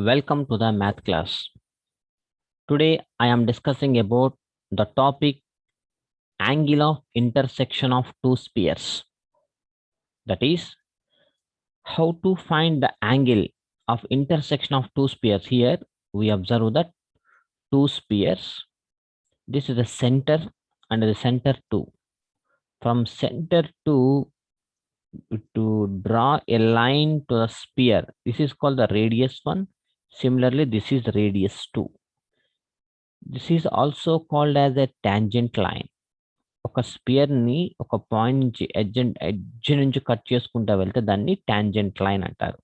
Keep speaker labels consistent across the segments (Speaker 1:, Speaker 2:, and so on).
Speaker 1: Welcome to the math class. Today I am discussing about the topic angle of intersection of two spheres. That is how to find the angle of intersection of two spheres. Here we observe that two spheres. This is the center and the center 2. From center to draw a line to the sphere. This is called the radius 1. Similarly, this is radius 2. This is also called as a tangent line. ఒక spear ని ఒక point నుంచి edge నుంచి cut చేసుకుంటా వెళ్తే దాన్ని tangent line అంటారు.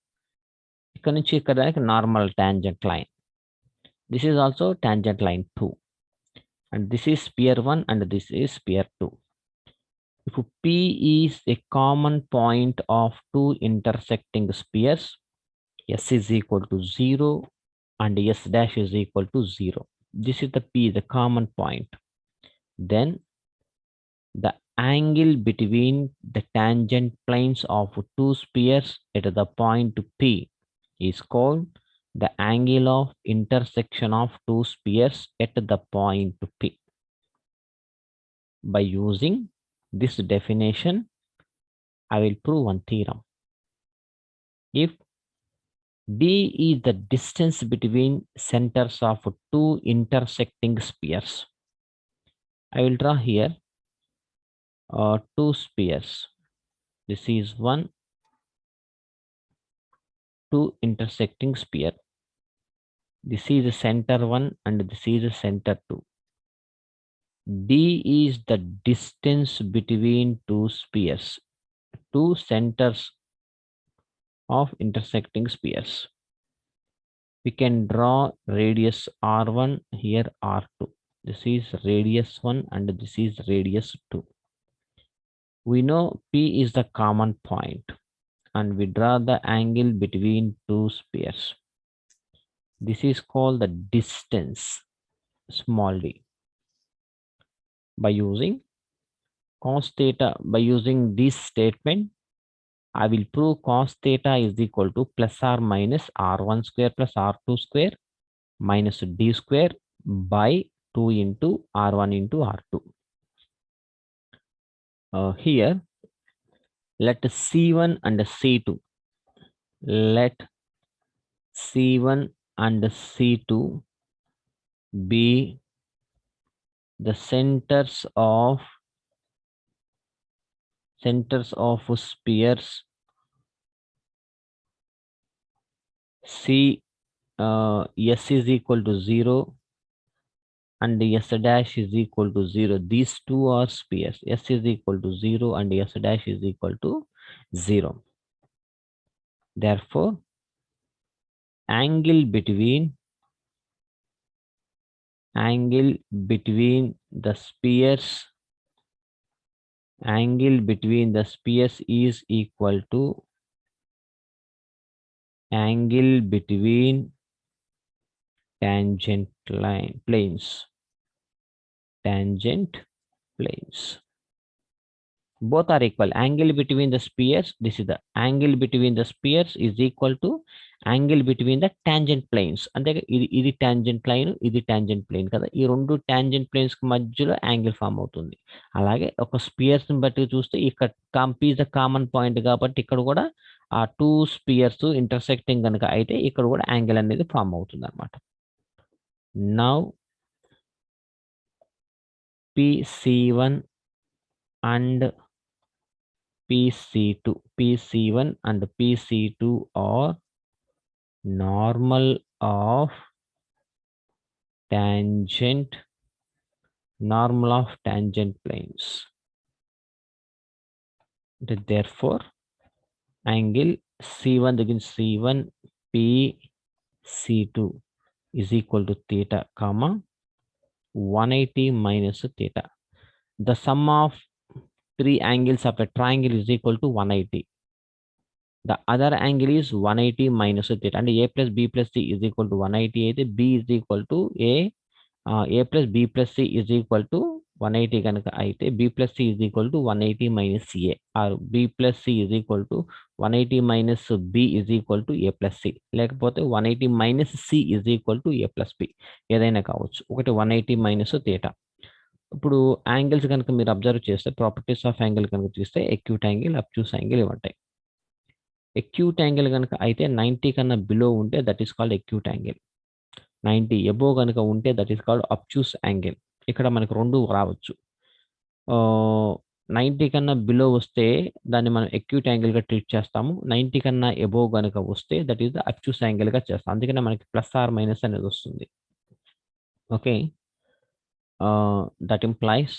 Speaker 1: ఇక్కడ నుంచి ఇక్కడ దానికి normal tangent line. This is also tangent line 2 and this is sphere 1 and this is sphere 2. If P is a common point of two intersecting spheres, S is equal to 0 and S dash is equal to 0. This is the P, the common point. Then the angle between the tangent planes of two spheres at the point P is called the angle of intersection of two spheres at the point P. By using this definition, I will prove one theorem. If D is the distance between centers of two intersecting spheres, I will draw here two spheres. This is two intersecting sphere. This is the center 1 and this is the center 2. D is the distance between two spheres, two centers of intersecting spheres. We can draw radius R1 here, R2. This is radius 1 and this is radius 2. We know P is the common point and we draw the angle between two spheres. This is called the distance, small d. By using cos theta, by using this statement, I will prove cos theta is equal to plus or minus R1 square plus R2 square minus D square by 2 into R1 into R2. Here, let C1 and C2, let C1 and C2 be the centers of spheres C. S is equal to 0 and S dash is equal to 0. These two are spheres. S is equal to 0 and S dash is equal to 0. Therefore, angle between the spheres is equal to angle between tangent planes. Both are equal. Angle between the spheres, this is the angle between the spheres is equal to angle between the tangent planes. అంటే ఇది tangent line, ఇది tangent plane కదా. ఈ రెండు tangent planes కి మధ్యలో angle form అవుతుంది. అలాగే ఒక స్పియర్స్ ని బట్టి చూస్తే ఇక్కడ P is the common point కాబట్టి ఇక్కడ కూడా ఆ టూ స్పియర్స్ ఇంటర్సెక్టింగ్ కనుక అయితే ఇక్కడ కూడా యాంగిల్ అనేది ఫామ్ అవుతుంది అనమాట. Now PC1 and PC1 and PC2 are normal of tangent planes. Therefore, angle C1 against C1 PC2 is equal to theta, comma 180 minus theta. The sum of three angles of a triangle is equal to 180. The other angle is 180 minus theta. And A plus B plus C is equal to 180. B is equal to A plus B plus C is equal to 180 కనుక అయితే b plus c is equal to 180 minus a, or b plus c is equal to 180 minus b is equal to a plus c, లేకపోతే 180 minus c is equal to a plus b, ఏదైనా కావచ్చు. ఒకటి 180 minus theta. ఇప్పుడు angles కనుక మీరు observe చేస్తే, properties of angle కనుక చూస్తే ఎక్యూట్ యాంగిల్, అబ్ట్యూస్ యాంగిల్ ఇవి ఉంటాయి. ఎక్యూట్ యాంగిల్ కనుక అయితే 90 కన్నా బిలో ఉంటే that is called acute angle. 90 above కనుక ఉంటే that is called obtuse angle. ఇక్కడ మనకు రెండు రావచ్చు. 90 కన్నా బిలో వస్తే దాన్ని మనం ఎక్యూట్ యాంగిల్గా ట్రీట్ చేస్తాము. 90 కన్నా ఎబో కనుక వస్తే దట్ ఈస్ ద అబ్ట్యూస్ యాంగిల్గా చేస్తాం. అందుకనే మనకి ప్లస్ ఆర్ మైనస్ అనేది వస్తుంది. Okay, that implies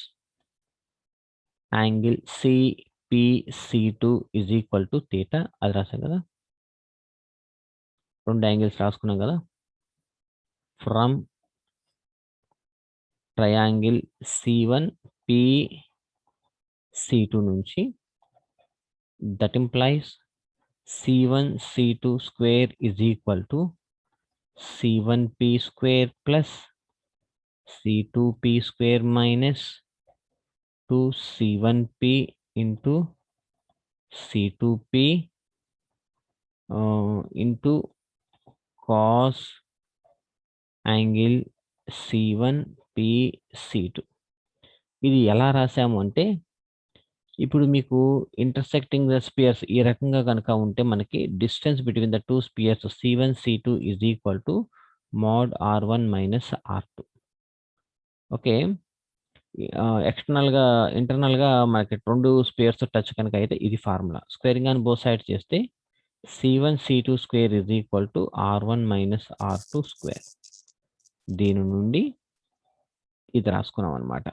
Speaker 1: angle CPC2 is equal to theta. అది రాసాం కదా, రెండు యాంగిల్స్ రాసుకున్నాం కదా. ఫ్రమ్ ట్రయాంగిల్ C1PC2 నుంచి, that implies C1C2 square is equal to C1P square plus C2P square minus 2C1P into C2P into cos angle C1PC2. ఇది ఎలా రాసాము అంటే, ఇప్పుడు మీకు ఇంటర్సెక్టింగ్ ద స్పియర్స్ ఈ రకంగా కనుక ఉంటే మనకి distance between the two spheres C1C2 is equal to mod R1 minus R2. Okay, ఎక్స్టర్నల్గా ఇంటర్నల్గా మనకి రెండు స్పియర్స్ టచ్ కనుక అయితే ఇది formula. Squaring on both side చేస్తే C1C2 square is equal to R1 minus R2 square. దీని నుండి ఇది రాసుకున్నాం అనమాట.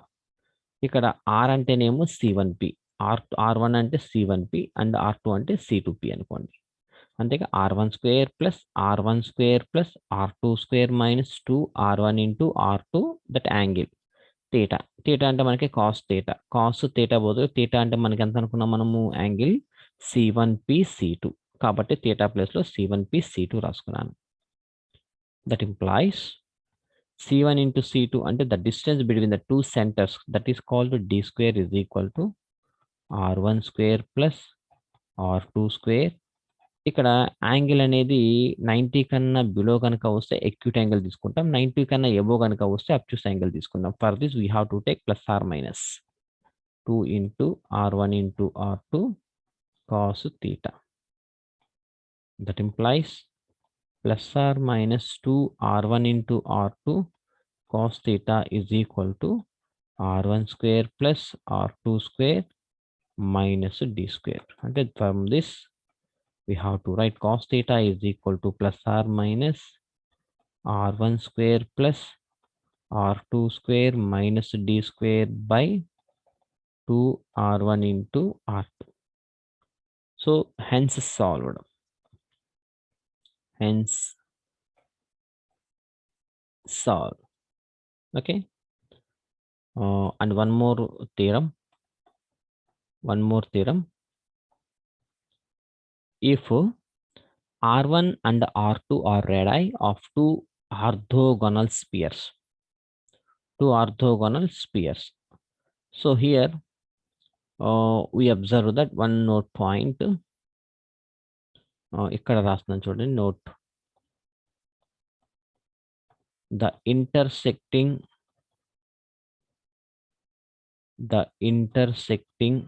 Speaker 1: ఇక్కడ R అంటేనేమో C1P, R1 అంటే C1P అండ్ R2 అంటే C2P అనుకోండి. అంతేగా R1 square plus R1 square plus R2 square minus 2R1 into R2, that angle theta. Theta అంటే మనకి కాస్ థీటా. కాస్ థీటా బదులు థీటా అంటే మనకి ఎంత అనుకున్నాం మనము, యాంగిల్ C1PC2. కాబట్టి థీటా ప్లేస్లో C1PC2 రాసుకున్నాను. That implies C1 into C2 అంటే the distance between the two centres, that is called D square is equal to R1 square plus R2 square. ఇక్కడ యాంగిల్ అనేది 90 కన్నా బిలో కనుక వస్తే ఎక్యూట్ యాంగిల్ తీసుకుంటాం, 90 కన్నా ఎబో కనుక వస్తే అబ్ట్యూస్ యాంగిల్ తీసుకుంటాం. For this we have to take plus or minus 2 into R1 into R2 cos theta. That implies plus or minus 2 R1 into R2 cos theta is equal to R1 square plus R2 square minus D square. And from this we have to write cos theta is equal to plus or minus R1 square plus R2 square minus D square by 2 R1 into R2. So hence solved. Hence solved. Okay. And one more theorem. If R1 and R2 are radii of two orthogonal spheres. So here we observe that one note point. ఇక్కడ రాస్తున్నాను చూడండి, note. The intersecting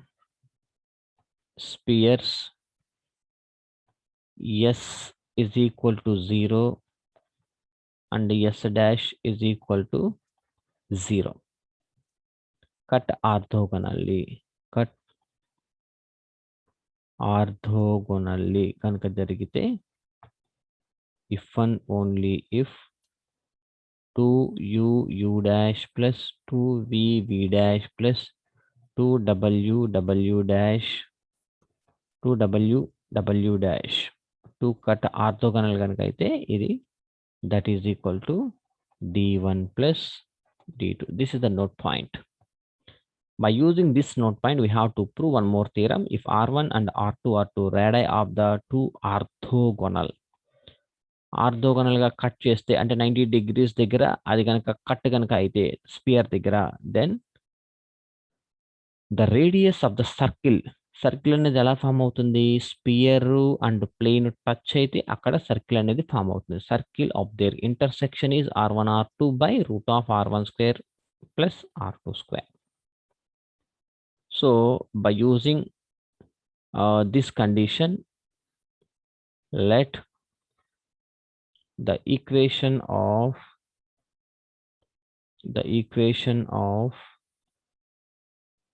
Speaker 1: spheres S is equal to 0 and S dash is equal to 0. Cut orthogonally కనుక జరిగితే, if and only if 2u dash plus 2v dash plus 2w dash 2w dash 2 cut orthogonal కనుక అయితే ఇది that is equal to d1 plus d2. This is the node point. By using this node point, we have to prove one more theorem. If R1 and R2 are two radii of the two orthogonal గా cut చేస్తే, అంటే 90 degrees దగ్గర అది కనుక cut కనుక అయితే sphere దగ్గర, then the radius of the circle అనేది ఎలా ఫామ్ అవుతుంది? స్పియర్ అండ్ ప్లేన్ టచ్ అయితే అక్కడ సర్కిల్ అనేది ఫామ్ అవుతుంది. Circle of their intersection is r1 r2 by root of r1 square plus r2 square. So by using this condition, let the equation of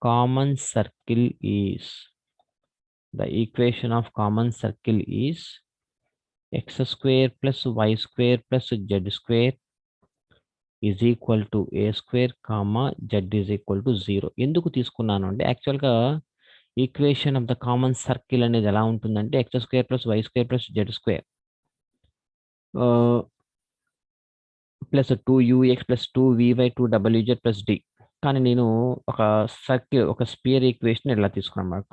Speaker 1: common circle is x square plus y square plus z square is equal to a square comma z is equal to 0. ఎందుకు తీసుకున్నాను అంటే యాక్చువల్గా equation of the common circle అనేది ఎలా ఉంటుందంటే x square plus y square plus z square plus 2ux plus 2vy 2wz plus d. కానీ నేను ఒక సర్కిల్ ఒక స్పియర్ ఈక్వేషన్ ఇలా తీసుకున్నాను.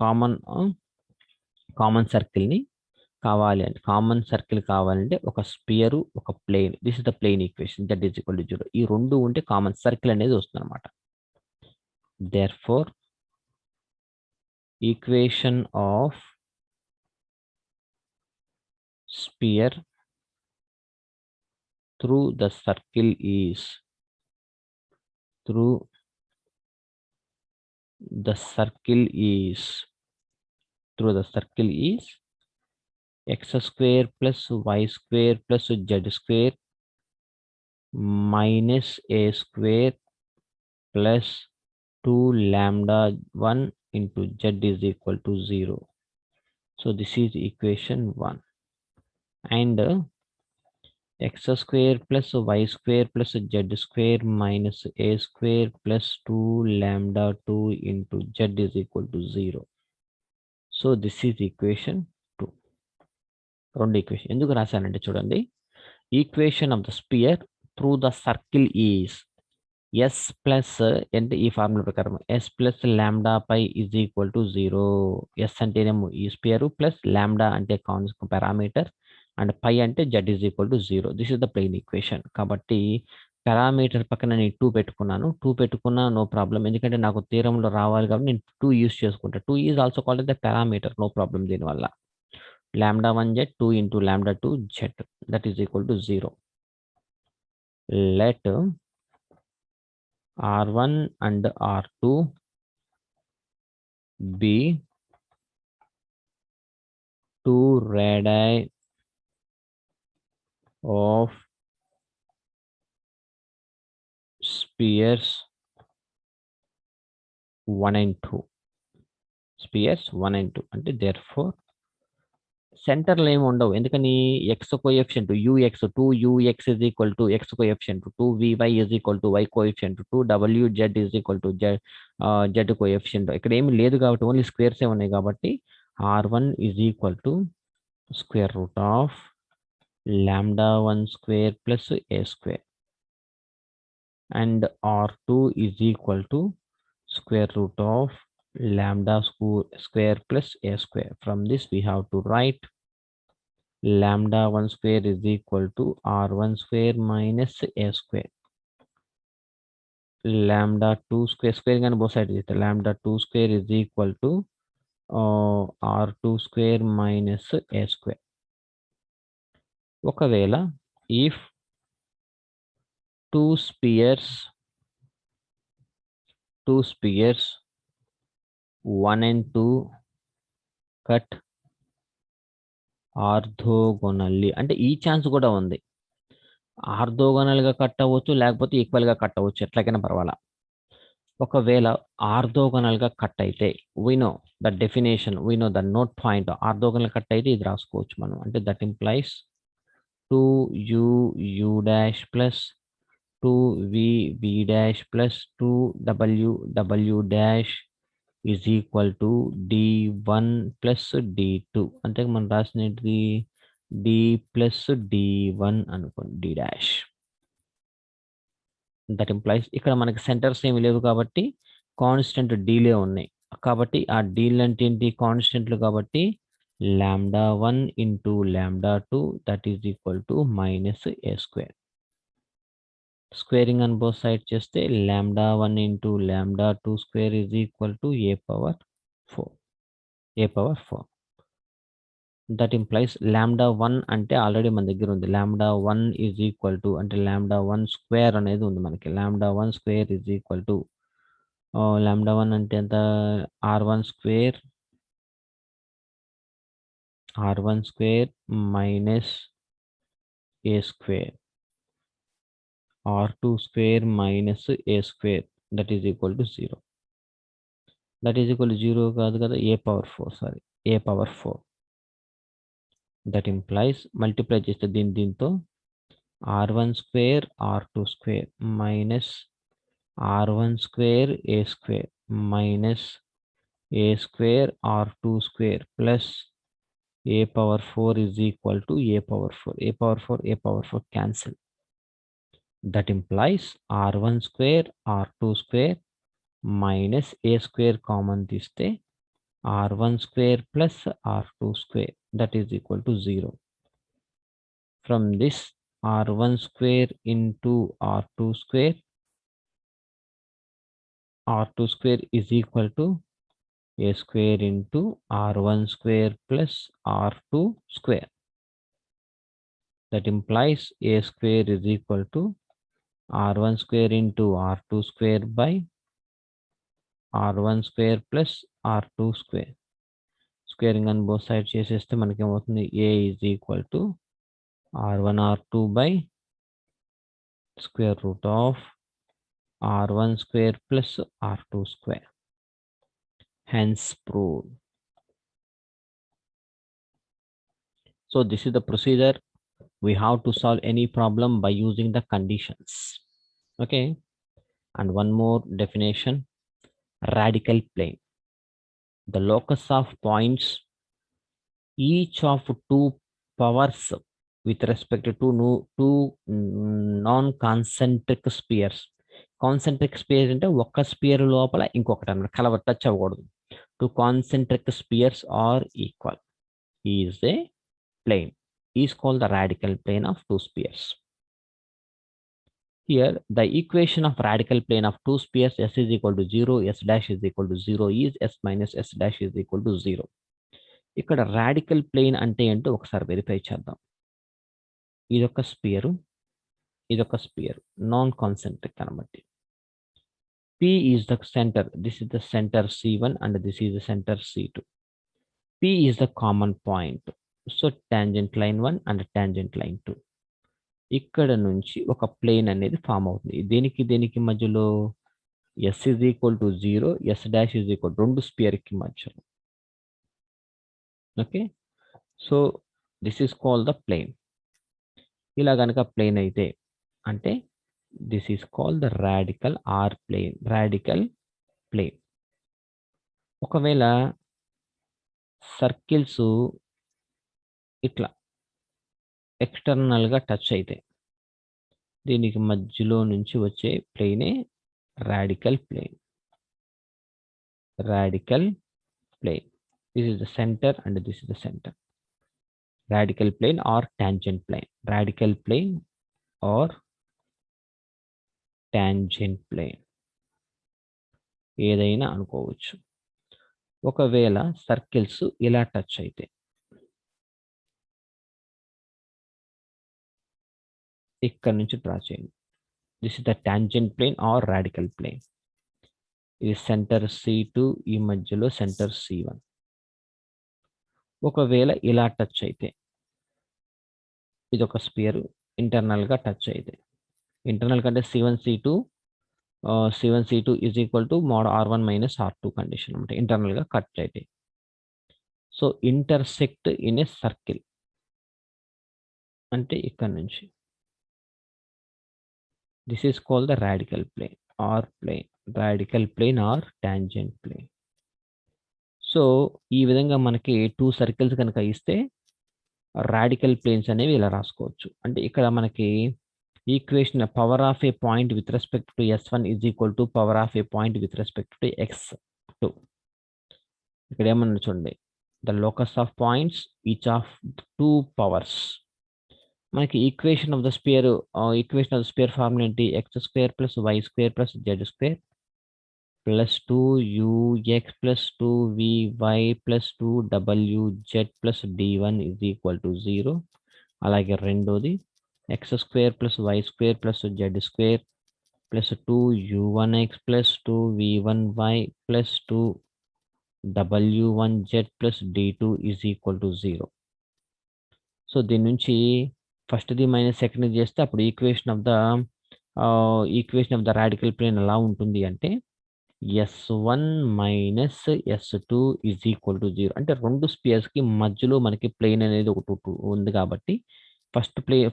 Speaker 1: కామన్ సర్కిల్ని కామన్ సర్కిల్ కావాలంటే ఒక స్పియర్ ఒక plane, this is the plane equation z is equal to 0. ఈ రెండు ఉంటే కామన్ సర్కిల్ అనేది వస్తుంది అనమాట. Therefore equation of sphere through the circle is x square plus y square plus z square minus a square plus 2 lambda 1 into z is equal to 0. So this is equation 1. And x square plus y square plus z square minus a square plus 2 lambda 2 into z is equal to 0. So this is equation 2. రెండు equation ఎందుకు రాశానంటే చూడండి, equation of the sphere through the circle is S plus అంటే ఈ formula ప్రకారం S plus lambda P is equal to 0. S అంటేనేమో ఈ spear plus lambda అంటే పారామీటర్ అండ్ పై అంటే Z is equal to 0. This is the plain equation. కాబట్టి parameter పక్కన నేను 2 పెట్టుకున్నాను. 2 పెట్టుకున్నా నో ప్రాబ్లం, ఎందుకంటే నాకు థీరంలో రావాలి కాబట్టి నేను 2 యూస్ చేసుకుంటా. 2 is also called the parameter, no problem దీనివల్ల. lambda 1 z 2 into lambda 2 z, that is equal to 0. Let r1 and r2 be 2 radii of spheres 1 and 2. Spheres 1 and 2 అంటే therefore సెంటర్లో ఏమి ఉండవు, ఎందుకని X coefficient ux 2ux is equal to x coefficient 2vy is equal to y coefficient 2wz is equal to z coefficient. ఇక్కడ ఏమి లేదు కాబట్టి only squares ఏ ఉన్నాయి కాబట్టి r1 is equal to square root of lambda 1 square plus a square and r2 is equal to square root of lambda square plus a square. From this we have to write lambda 1 square is equal to r1 square minus a square. Lambda 2 square gaani both sides chesthe lambda 2 square is equal to r2 square minus a square. ఒకవేళ if two spheres 1 and 2 cut ఆర్థోగోనల్లీ అంటే ఈ chance కూడా ఉంది, orthogonal గా cut అవ్వచ్చు లేకపోతే equal గా cut అవ్వచ్చు, ఎట్లాగైనా పర్వాలా. ఒకవేళ ఆర్థోగోనల్ గా కట్ అయితే we know the definition, we know the note point. Orthogonal cut అయితే ఇది రాసుకోవచ్చు మనం, అంటే that implies 2u dash plus 2v dash plus 2w dash is equal to d1 plus d2. అంటే మనం రాసినది d plus d1 అనుకోండి, d dash. That implies ఇక్కడ మనకి సెంటర్స్ ఏమి లేవు కాబట్టి కాన్స్టెంట్ డీలే ఉన్నాయి, కాబట్టి ఆ డీల్ అంటే ఏంటి, కాన్స్టెంట్లు కాబట్టి lambda 1 into lambda 2 that is equal to minus a square. Squaring on both sides చేస్తే λ1 into λ2 square is equal to a power 4. That implies λ1 అంటే ఆల్రెడీ మన దగ్గర ఉంది. λ1 is equal to అంటే λ1 స్క్వేర్ అనేది ఉంది మనకి. λ1 స్క్వేర్ is equal to λ1 అంటే ఎంత? r1 square minus a square r2 square minus a square that is equal to 0. That is equal to 0 కాదు కదా, a power 4, sorry, a power 4. That implies multiply చేస్తే దీంతో r1 square r2 square minus r1 square a square minus a square r2 square plus a power 4 is equal to a power 4. a power 4 cancel. That implies r1 square r2 square minus a square common తీస్తే r1 square plus r2 square that is equal to 0. From this r1 square into r2 square is equal to a square into r1 square plus r2 square. That implies a square is equal to r1 square into r2 square by r1 square plus r2 square. Squaring on both sides చేసేస్తే మనకి ఏమవుతుంది? a is equal to r1 r2 by square root of r1 square plus r2 square. Hence proved. So this is the procedure. We have to solve any problem by using the conditions. Okay. And one more definition, radical plane. The locus of points each of two powers with respect to two non-concentric spheres. Concentric spheres అంటే ఒక spear లోపల ఇంకొకటి అన్నమాట, కలవ touch అవ్వకూడదు. Two concentric spheres are equal is a plane, is called the radical plane of two spheres. Here the equation of radical plane of two spheres s is equal to 0, s dash is equal to 0 is s minus s dash is equal to 0. ఇక్కడ radical plane అంటే ఏంటో ఒకసారి verify చేద్దాం. ఇదొక spear, ఇదొక spear, non concentric అనమాట. P is the center, this is the center C1 and this is the center C2. P is the common point, so tangent line 1 and tangent line 2. ఇక్కడ నుంచి ఒక plane అనేది form అవుతుంది. దేనికి మధ్యలో? s is equal to 0, s dash is equal to రెండు sphere కి మధ్యలో. Okay, so this is called the plane. ఇలా కనుక ప్లేన్ అయితే అంటే this is called the radical or plane, radical plane. ఒకవేళ సర్కిల్స్ ఇట్లా ఎక్స్టర్నల్గా టచ్ అయితే దీనికి మధ్యలో నుంచి వచ్చే ప్లేనే radical plane. Radical plane. This is the center and this is the center. Radical plane or tangent plane. Radical plane or tangent plane. ఏదైనా అనుకోవచ్చు. ఒకవేళ సర్కిల్స్ ఇలా టచ్ అయితే ఇక్కడ నుంచి డ్రా చేయండి. This is the tangent plane or radical plane. ఇది centre C2, ఈ మధ్యలో సెంటర్ C1. ఒకవేళ ఇలా టచ్ అయితే ఇది ఒక స్పియర్ ఇంటర్నల్ గా టచ్ అయితే, ఇంటర్నల్ కంటే C1 C2 is equal to mod R1 minus R2 condition అనమాట, ఇంటర్నల్ గా కట్ అయితే. So intersect in a circle అంటే ఇక్కడ నుంచి this is called the radical plane or plane, radical plane or tangent plane. So ఈ విధంగా మనకి two circles కనుక ఇస్తే రాడికల్ ప్లేన్స్ అనేవి ఇలా రాసుకోవచ్చు. అంటే ఇక్కడ మనకి equation power of a point with respect to S1 is equal to power of a point with respect to x2. ఇక్కడ ఏమన్నా చూడండి, the locus of points each of two powers. మనకి equation of the sphere formula ఏంటి? X square plus y square plus z square plus 2ux plus 2vy plus 2wz plus d1 is equal to 0. అలాగే రెండోది x square plus y square plus z square plus 2u1x plus 2v1y plus 2w1z plus d2 is equal to 0. So దీని నుంచి ఫస్ట్ది minus second చేస్తే అప్పుడు equation of the radical plane ఎలా ఉంటుంది అంటే S1 minus S2 is equal to 0. అంటే రెండు స్పియర్స్కి మధ్యలో మనకి ప్లేన్ అనేది ఒకటి ఉంది కాబట్టి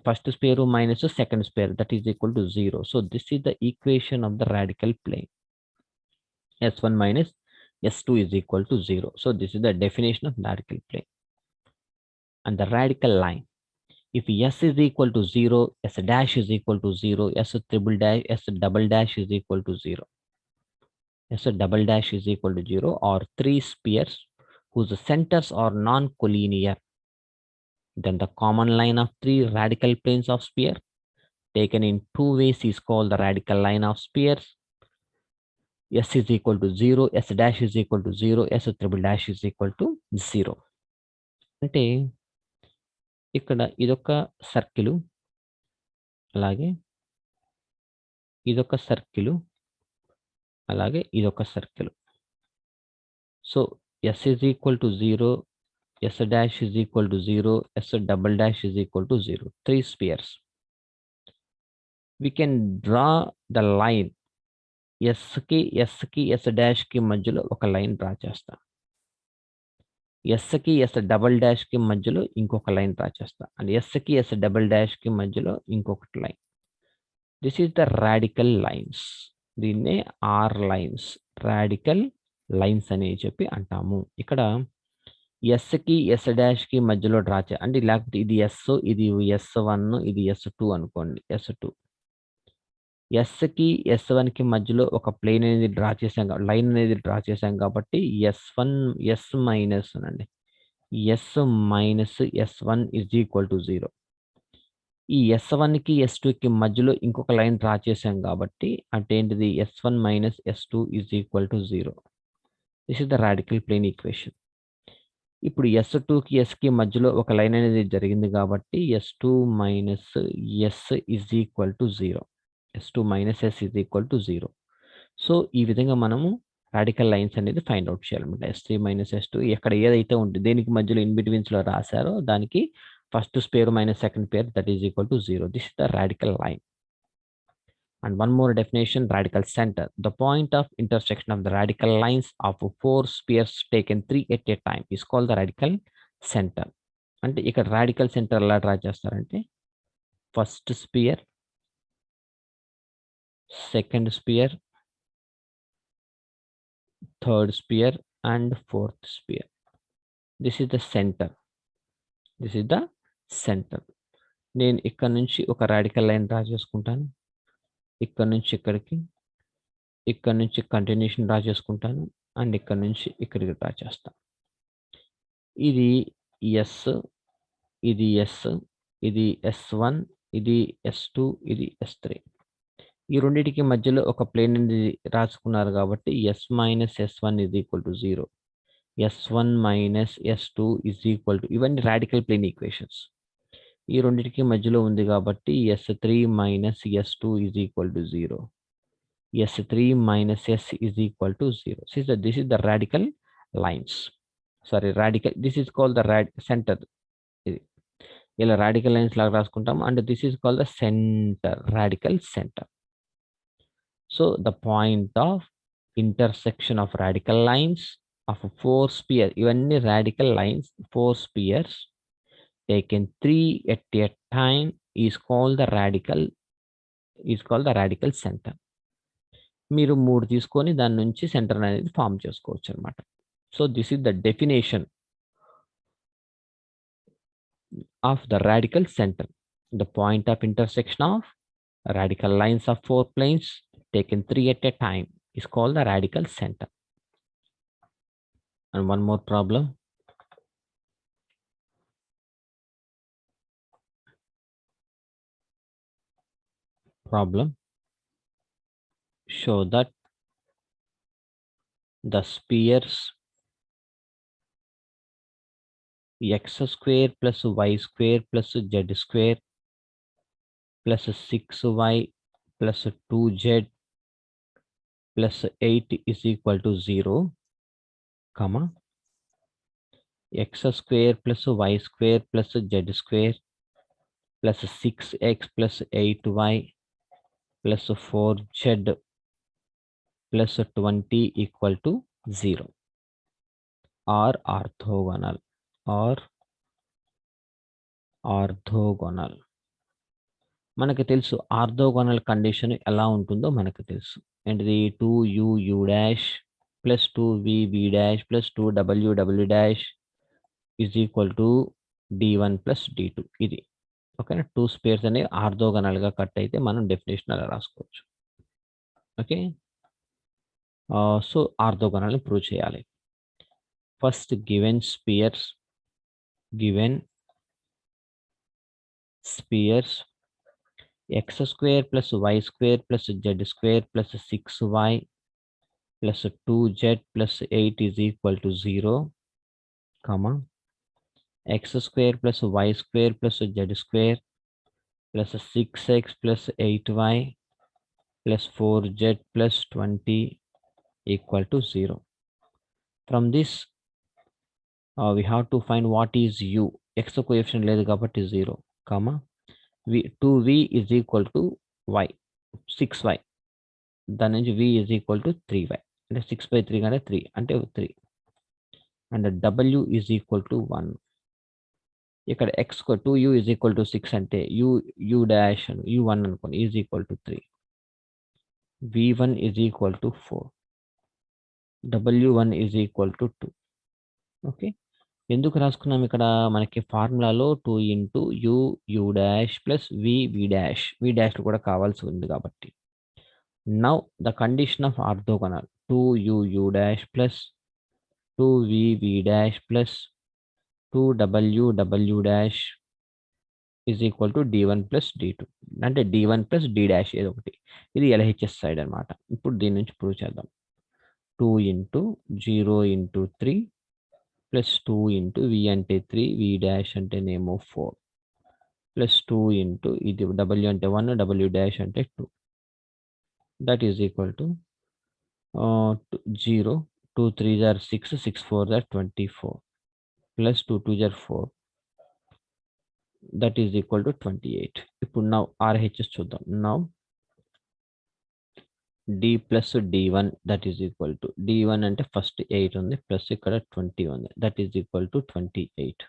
Speaker 1: first sphere minus second sphere that is equal to 0. So this is the equation of the radical plane. S1 minus S2 is equal to 0. So this is the definition of radical plane. And the radical line. If S is equal to 0, S dash is equal to 0, S double dash is equal to 0. S double dash is equal to 0 or three spheres whose centers are non-collinear. Then the common line of three radical planes of sphere taken in two ways is called the radical line of spheres. S is equal to 0, S dash is equal to 0, S triple dash is equal to 0. అంటే ఇక్కడ ఇదొక circle, అలాగే ఇదొక circle, అలాగే ఇదొక circle. So S is equal to 0, S dash is equal to 0, S double dash is equal to 0. Three spheres. We can draw the line. S కి S dash కి మధ్యలో ఒక లైన్ డ్రా చేస్తా. S కి S double dash కి మధ్యలో ఇంకొక line draw చేస్తా. అండ్ S కి S డబల్ డాష్ కి మధ్యలో ఇంకొకటి line. This is the radical lines. దీన్నే ఆర్ లైన్స్, రాడికల్ లైన్స్ అని చెప్పి అంటాము. ఇక్కడ S కి S డాష్ కి మధ్యలో డ్రా అంటే లేకపోతే ఇది S, ఇది S1, ఇది S2 అనుకోండి. S2 S కి S1 కి మధ్యలో ఒక ప్లేన్ అనేది డ్రా చేసాం, లైన్ అనేది డ్రా చేసాం కాబట్టి S1 S మైనస్ అనండి, S minus S1 is equal to 0. ఈ S1 కి S2 కి మధ్యలో ఇంకొక లైన్ డ్రా చేసాం కాబట్టి అంటే ఏంటిది? S1 minus S2 is equal to 0. This is the radical plane equation. ఇప్పుడు S2 కి S కి మధ్యలో ఒక లైన్ అనేది జరిగింది కాబట్టి S2 minus S is equal to 0. S2 minus S is equal to 0. So ఈ విధంగా మనము రాడికల్ లైన్స్ అనేది ఫైండ్ అవుట్ చేయాలన్నమాట. S3 మైనస్ S2 ఎక్కడ ఏదైతే ఉంటుంది దేనికి మధ్యలో ఇన్ బిట్వీన్స్లో రాశారో దానికి first spare minus second pair that is equal to 0. This is the radical line. And one more definition, radical center. The point of intersection of the radical lines of four spheres taken three at a time is called the radical center. అంటే ఇక్కడ radical center ఎలా draw చేస్తారంటే first sphere, second sphere, third sphere and fourth sphere. This is the center. This is the center. నేను ఇక్కడ నుంచి ఒక radical line draw చేసుకుంటాను, ఇక్కడ నుంచి ఇక్కడికి, ఇక్కడ నుంచి కంటిన్యూషన్ డ్రా చేసుకుంటాను అండ్ ఇక్కడ నుంచి ఇక్కడికి డ్రా చేస్తాను. ఇది ఎస్, ఇది ఎస్, ఇది S1, ఇది S2, ఇది S3. ఈ రెండింటికి మధ్యలో ఒక ప్లేన్ అనేది రాసుకున్నారు కాబట్టి S minus S1 is equal to 0, S1 minus S2 is equal to, ఇవన్నీ రాడికల్ ప్లేన్ ఈక్వేషన్స్. ఈ రెండింటికి మధ్యలో ఉంది కాబట్టి S3 minus S2 is equal to 0, S3 minus S is equal to 0. This is the radical lines. Sorry, radical. This is called the center. ఇలా radical lines లాగా రాసుకుంటాం and this is called the centre, radical centre. So the point of intersection of radical lines of 4 sphere, ఇవన్నీ radical lines 4 spheres taken 3 at a time is called the radical centre. మీరు 3 తీసుకొని దాని నుంచి centre అనేది form చేసుకోవచ్చు అనమాట. So this is the definition of the radical center. The point of intersection of radical lines of 4 planes taken 3 at a time is called the radical center. And one more problem. problem. Show that the spheres x square plus y square plus z square plus 6y plus 2z plus 8 is equal to 0, comma, x square plus y square plus z square plus 6x plus 8y plus 4z plus 20 equal to 0 are orthogonal or orthogonal. మనకు తెలుసు orthogonal condition ఎలా ఉంటుందో మనకు తెలుసు. ఏంటిది 2u dash plus 2v dash plus 2w dash is equal to d1 plus d2. ఇది ఓకేనా. 2 spares అనేవి ఆర్థోగోనల్గా కట్ అయితే మనం డెఫినేషన్ అలా రాసుకోవచ్చు. ఓకే. సో ఆర్థోగోనల్ని ప్రూవ్ చేయాలి. First given spheres x square plus y square plus z square plus 6y plus 2z plus 8 is equal to 0, comma, x square plus y square plus z square plus 6x plus 8y plus 4z plus 20 equal to 0. From this, we have to find what is u. X coefficient లేదు కాబట్టి 0, comma, 2v is equal to y, 6y. దాని నుంచి v is equal to 3y. అంటే 6/3 కంటే 3 అంటే 3. And w is equal to 1. ఇక్కడ x 2u is equal to 6 అంటే u dash u1 అనుకోండి is equal to 3. v1 is equal to 4. w1 is equal to 2. Okay. ఎందుకు రాసుకున్నాం ఇక్కడ మనకి ఫార్ములాలో 2 into u dash plus v dash కూడా కావాల్సి ఉంది కాబట్టి. Now the condition of orthogonal 2u dash plus 2v dash plus 2w dash is equal to d1 plus d2. అంటే d1 plus d dash ఏదో ఒకటి. ఇది LHS సైడ్ అనమాట. ఇప్పుడు దీని నుంచి ప్రూవ్ చేద్దాం. 2 into 0 into 3 plus 2 into v అంటే 3 v dash అంటేనేమో 4 ప్లస్ 2 ఇంటూ ఇది w అంటే 1 w dash అంటే 2. That is equal to 0, 2 3s are 6, 6 4s are 24, plus 2 2s are 4, that is equal to 28. ఇప్పుడు now RHS చూద్దాం. Now d plus d1 that is equal to d1 అంటే first 8 ఉంది plus ఇక్కడ 20 ఉంది, that is equal to 28.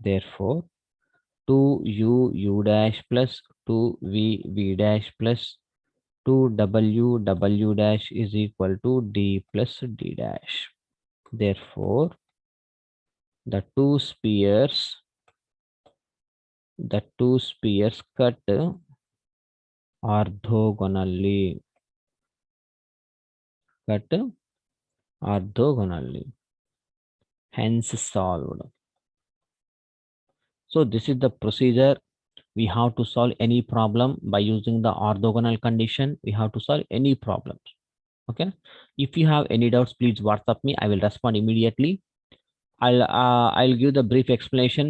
Speaker 1: Therefore 2u dash plus 2v dash plus 2w dash is equal to d plus d dash. Therefore, the two spheres cut orthogonally. Hence solved. So this is the procedure. We have to solve any problem by using the orthogonal condition. We have to solve any problems. Okay. If you have any doubts, please WhatsApp me. I will respond immediately. I'll give the brief explanation,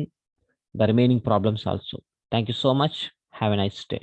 Speaker 1: the remaining problems also. Thank you so much. Have a nice day.